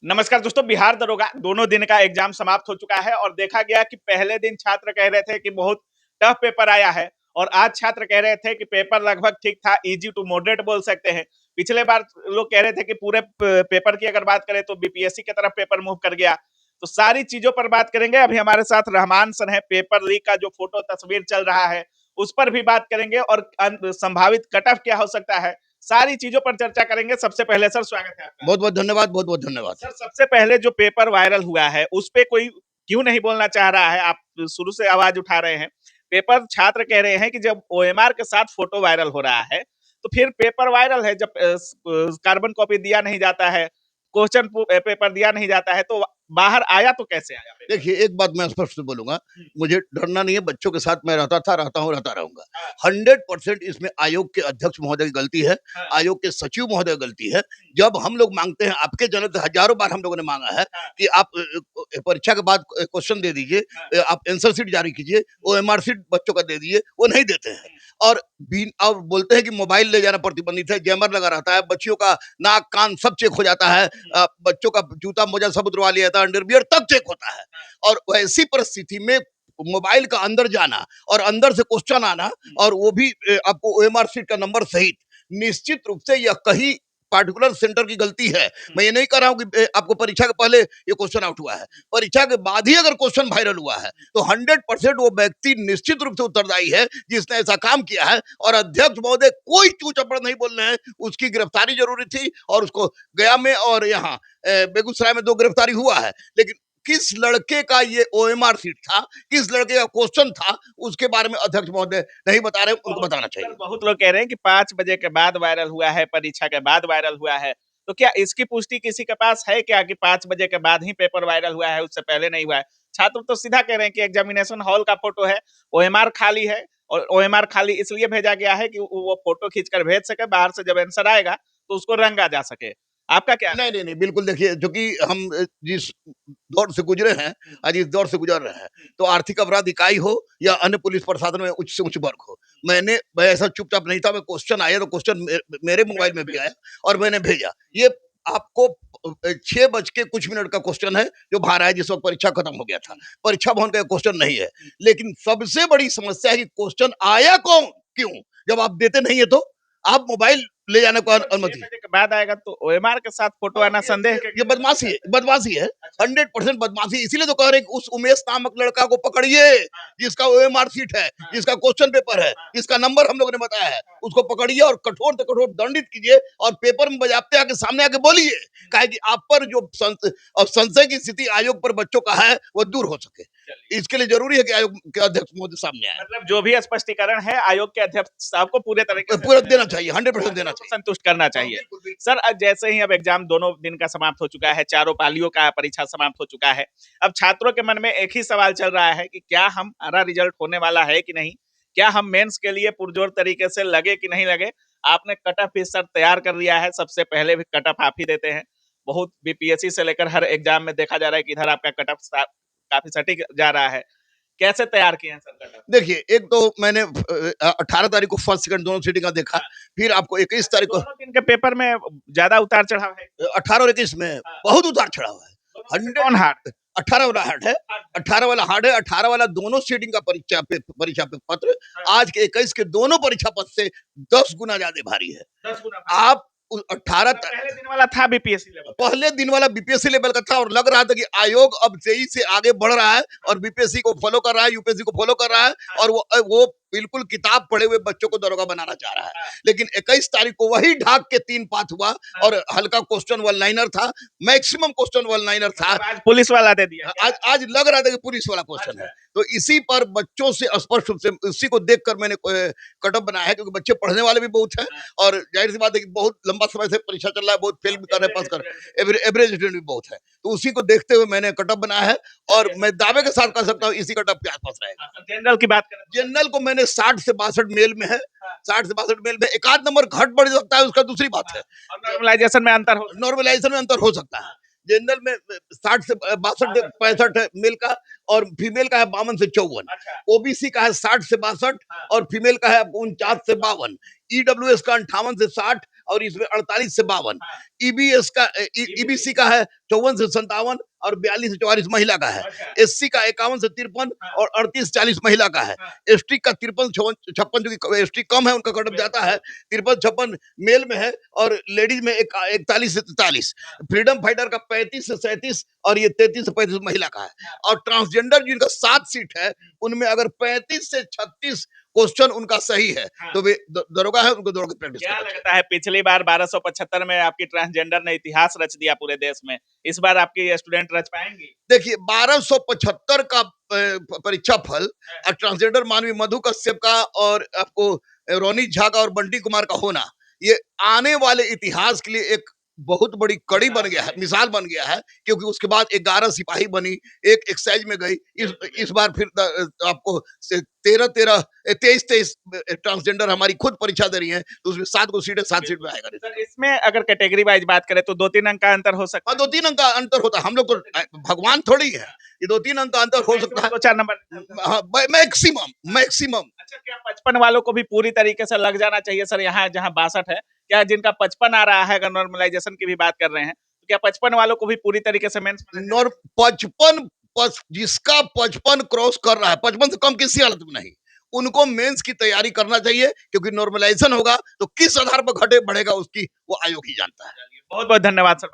नमस्कार दोस्तों, बिहार दरोगा दोनों दिन का एग्जाम समाप्त हो चुका है और देखा गया कि पहले दिन छात्र कह रहे थे कि बहुत टफ पेपर आया है और आज छात्र कह रहे थे कि पेपर लगभग ठीक था, इजी टू मॉडरेट बोल सकते हैं। पिछले बार लोग कह रहे थे कि पूरे पेपर की अगर बात करें तो बीपीएससी की तरफ पेपर मूव कर गया। तो सारी चीजों पर बात करेंगे। अभी हमारे साथ रहमान सर है, पेपर लीक का जो फोटो तस्वीर चल रहा है उस पर भी बात करेंगे और संभावित कट ऑफ क्या हो सकता है, सारी चीजों पर चर्चा करेंगे। सबसे पहले सर स्वागत है आपका। बहुत बहुत धन्यवाद, बहुत बहुत धन्यवाद। सर सबसे पहले जो पेपर वायरल हुआ है उस पे कोई क्यों नहीं बोलना चाह रहा है? आप शुरू से आवाज उठा रहे हैं। पेपर छात्र कह रहे हैं कि जब ओएमआर के साथ फोटो वायरल हो रहा है तो फिर पेपर वायरल है। जब कार्बन कॉपी दिया नहीं जाता है, क्वेश्चन पेपर दिया नहीं जाता है तो बाहर आया तो कैसे आया पेपर? देखिए, एक बात मैं स्पष्ट से बोलूंगा, मुझे डरना नहीं है। बच्चों के साथ मैं रहता था, रहता हूँ, रहता रहूंगा। हाँ, 100% इसमें आयोग के अध्यक्ष महोदय की गलती है, हाँ, आयोग के सचिव महोदय की गलती है। जब हम लोग मांगते हैं, आपके जनक से हजारों बार हम लोगों ने मांगा है हाँ, कि आप परीक्षा के बाद क्वेश्चन दे दीजिए, हाँ, आप आंसर शीट जारी कीजिए, ओएमआर शीट बच्चों का दे दीजिए, वो नहीं देते हैं। और बोलते हैं कि मोबाइल ले जाना प्रतिबंधित है, जैमर लगा रहता है, बच्चियों का नाक कान सब चेक हो जाता है, बच्चों का जूता मोजा सब उतरवा लिया जाता है, अंडरवियर तक चेक होता है। और वैसी परिस्थिति में मोबाइल का अंदर जाना और अंदर से क्वेश्चन आना, और वो भी आपको ओएमआर शीट का नंबर सहित, निश्चित रूप से यह कहीं पार्टिकुलर सेंटर की गलती है। मैं ये नहीं कह रहा हूं कि आपको परीक्षा के पहले ये क्वेश्चन आउट हुआ है, परीक्षा के बाद ही अगर क्वेश्चन वायरल हुआ है तो 100% वो व्यक्ति निश्चित रूप से उत्तरदायी है जिसने ऐसा काम किया है। और अध्यक्ष महोदय कोई चू चपड़ नहीं बोल रहे हैं, उसकी गिरफ्तारी जरूरी थी और उसको गया में और यहाँ बेगूसराय में 2 गिरफ्तारी हुआ है। लेकिन किस लड़के का ये ओएमआर सीट था, किस लड़के का क्वेश्चन था, उसके बारे में अध्यक्ष महोदय नहीं बता रहे, उनको बताना चाहिए। बहुत लोग कह रहे हैं कि 5 बजे के बाद वायरल हुआ है, परीक्षा के बाद वायरल हुआ है। तो क्या इसकी पुष्टि किसी के पास है क्या कि 5 बजे के बाद ही पेपर वायरल हुआ है, उससे पहले नहीं हुआ है? छात्र तो सीधा कह रहे हैं कि एग्जामिनेशन हॉल का फोटो है, ओएमआर खाली है और ओएमआर खाली इसलिए भेजा गया है कि वो फोटो खींचकर भेज सके, बाहर से जब आंसर आएगा तो उसको रंगा जा सके। आपका क्या राय नहीं, है? नहीं, नहीं, बिल्कुल। देखिए, जो कि हम जिस दौर से गुज़रे हैं, आज इस दौर से गुज़र रहे हैं, तो आर्थिक अपराध इकाई हो या अन्य पुलिस प्रशासन में उच्च से उच्च वर्ग हो, मैं ऐसा चुपचाप नहीं था। मैं क्वेश्चन आया तो क्वेश्चन मेरे मोबाइल में भी आया और मैंने भेजा। ये आपको 6 बज के कुछ मिनट का क्वेश्चन है, जो बाहर आया जिस वक़्त परीक्षा खत्म हो गया था। परीक्षा भवन का क्वेश्चन नहीं है। लेकिन सबसे बड़ी समस्या है कि क्वेश्चन आया कौन? क्यों? जब आप देते नहीं है तो? आप मोबाइल ले जाने को तो 6 अनुमति। बजे के बाद आएगा तो ओएमआर के साथ फोटो आना संदेह के ये घेरे में बदमाशी नहीं है, आता है। बदमाशी है। अच्छा। 100% बदमाशी है। इसीलिए तो कह रहे हैं कि उस उमेश नामक लड़का को पकड़िए, हाँ, जिसका ओएमआर शीट है, हाँ, जिसका क्वेश्चन पेपर है, हाँ, जिसका नंबर हम लोगों ने बताया है, हाँ। उसको पकड़िए और कठोर से कठोर दंडित कीजिए और पेपर में बजाते आके सामने आके बोलिए, काहे कि आप पर जो संशय की स्थिति आयोग पर बच्चों का है, वो दूर हो सके। चलिए। इसके लिए जरूरी है कि आयोग के अध्यक्ष महोदय सामने आए। मतलब जो भी स्पष्टीकरण है आयोग के अध्यक्ष साहब को पूरे तरीके से पूरा देना देना चाहिए, चाहिए, 100% देना छात्रों को चाहिए। संतुष्ट करना हाँ, चाहिए। बिल्कुल, बिल्कुल। सर जैसे ही अब एग्जाम दोनों दिन का समाप्त हो चुका है, चारों पालियों का परीक्षा समाप्त हो चुका है, अब छात्रों के मन में एक ही सवाल चल रहा है कि क्या हमारा रिजल्ट होने वाला है कि नहीं, क्या हम मेंस के लिए पुरजोर तरीके से लगे कि नहीं लगे। आपने कट ऑफ भी सर तैयार कर लिया है, सबसे पहले भी कट ऑफ आप ही देते हैं। बहुत बीपीएससी से लेकर हर एग्जाम में देखा जा रहा है कि इधर आपका कट ऑफ काफी सटीक जा रहा है। कैसे तैयार किए हैं सर कट ऑफ? देखिए, एक तो मैंने 18 तारीख को फर्स्ट सेकंड दोनों सीटिंग का देखा, फिर आपको 21 तारीख को दोनों दिन के पेपर में ज्यादा उतार चढ़ाव है? 18 और 21 में हाँ, बहुत उतार चढ़ाव है। दोनों में से 100। कौन हार्ड? 18 वाला हार्ड है, हार्ड है। 18 वाला हार्ड है, 18 वाला दोनों सीटिंग का परीक्षा पे पत्र हाँ, आज के 21 के दोनों परीक्षा पत्र से 10 गुना ज्यादा भारी है। 10 गुना भारी। आप 18 मतलब पहले दिन वाला था बीपीएससी लेवल का। पहले दिन वाला बीपीएससी लेवल का था और लग रहा था कि आयोग अब जेई से आगे बढ़ रहा है और बीपीएससी को फॉलो कर रहा है, यूपीएससी को फॉलो कर रहा है, हाँ, और वो बिल्कुल किताब पढ़े हुए बच्चों को दरोगा बनाना चाह रहा है। हाँ, लेकिन 21 तारीख को वही ढाक के 3 पाठ हुआ हाँ। और हल्का क्वेश्चन वन लाइनर था, मैक्सिमम क्वेश्चन वन लाइनर था। मतलब आज पुलिस वाला दे दिया क्या? आज आज लग रहा था कि पुलिस वाला क्वेश्चन है। अच्छा। तो इसी पर बच्चों से स्पष्ट रूप से इसी को देखकर मैंने कटअप बनाया है, क्योंकि बच्चे पढ़ने वाले भी बहुत हैं हाँ, और जाहिर सी बात है कि बहुत लंबा समय से परीक्षा चल रहा है, बहुत फेल भी कर रहे हैं, पास कर एवरेज स्टूडेंट रहे हैं, एवरेज स्टूडेंट भी बहुत है। तो उसी को देखते हुए मैंने कटअप बनाया है और चलिए। मैं दावे के साथ कह सकता हूँ इसी कटअप के आसपास रहेगा। हाँ, सर जनरल की बात करें तो? जनरल को मैंने 60 से 62 मेल में है, हाँ, 60 से 62 मेल में एक आध नंबर घट बढ़ सकता है, उसका दूसरी बात हाँ, है। और नॉर्मलाइजेशन में अंतर हो सकता नॉर्मलाइजेशन में अंतर हो सकता है। जनरल में 60 से 62 से 65 है मेल का, और फीमेल का है 52 से 54। है। अच्छा। ओबीसी का है 60 से 62 हाँ, और फीमेल का है 49 से 52। ईडब्ल्यूएस का 58 से 60 और इसमें 48 से 52। हाँ, ईबीएस का ईबीसी का है 54 से 57 और 42 से 44 महिला का है। अच्छा। एससी का 51 से 53 हाँ। और 38 40 महिला का है। हाँ। एसटी का 53 56 जो कि एसटी कम है उनका कट ऑफ जाता है 53 56 मेल में है और लेडीज में 41 से 43। फ्रीडम फाइटर का 35 से 37 और ये 33 से 35 महिला का है। और ट्रांसजेंडर जिनका 7 सीट है उनमें अगर 35 से 36 क्वेश्चन उनका सही है हाँ। तो वे दरोगा है उनको दरोगा की प्रैक्टिस क्या करना चाहिए। लगता है पिछली बार 1275 में आपकी ट्रांसजेंडर ने इतिहास रच दिया पूरे देश में, इस बार आपकी स्टूडेंट रच पाएंगी? देखिए 1275 का परीक्षा फल हाँ। ट्रांसजेंडर मानवी मधु कश्यप का और आपको रोनित झा का और बंटी कुमार का होना ये आने वाले इतिहास के लिए एक बहुत बड़ी कड़ी बन गया है, मिसाल बन गया है। क्योंकि उसके बाद 11 सिपाही बनी, एक एक्साइज में गई। इस बार फिर आपको 23 ट्रांसजेंडर हमारी खुद परीक्षा दे रही हैं तो उसमें 7 को सीटें 7 सीट में आएगा। सर इसमें अगर कैटेगरी वाइज बात करें तो 2-3 अंक का अंतर हो सकता हाँ है। 2-3 अंक का अंतर होता है। हम लोग तो भगवान थोड़ी है, ये 2-3 अंक का अंतर हो सकता है। 2-4 नंबर। हाँ मैक्सिमम। अच्छा, क्या 55 वालों को भी पूरी तरीके से लग जाना चाहिए सर? यहाँ जहाँ 62 है, क्या जिनका 55 आ रहा है, अगर नॉर्मलाइजेशन की भी बात कर रहे हैं तो क्या 55 वालों को भी पूरी तरीके से मेंस में नॉर 55 जिसका 55 क्रॉस कर रहा है 55 से कम किसी हालत में नहीं, उनको मेंस की तैयारी करना चाहिए। क्योंकि नॉर्मलाइजेशन होगा तो किस आधार पर घटे बढ़ेगा उसकी वो आयोग ही जानता है। बहुत बहुत धन्यवाद सर।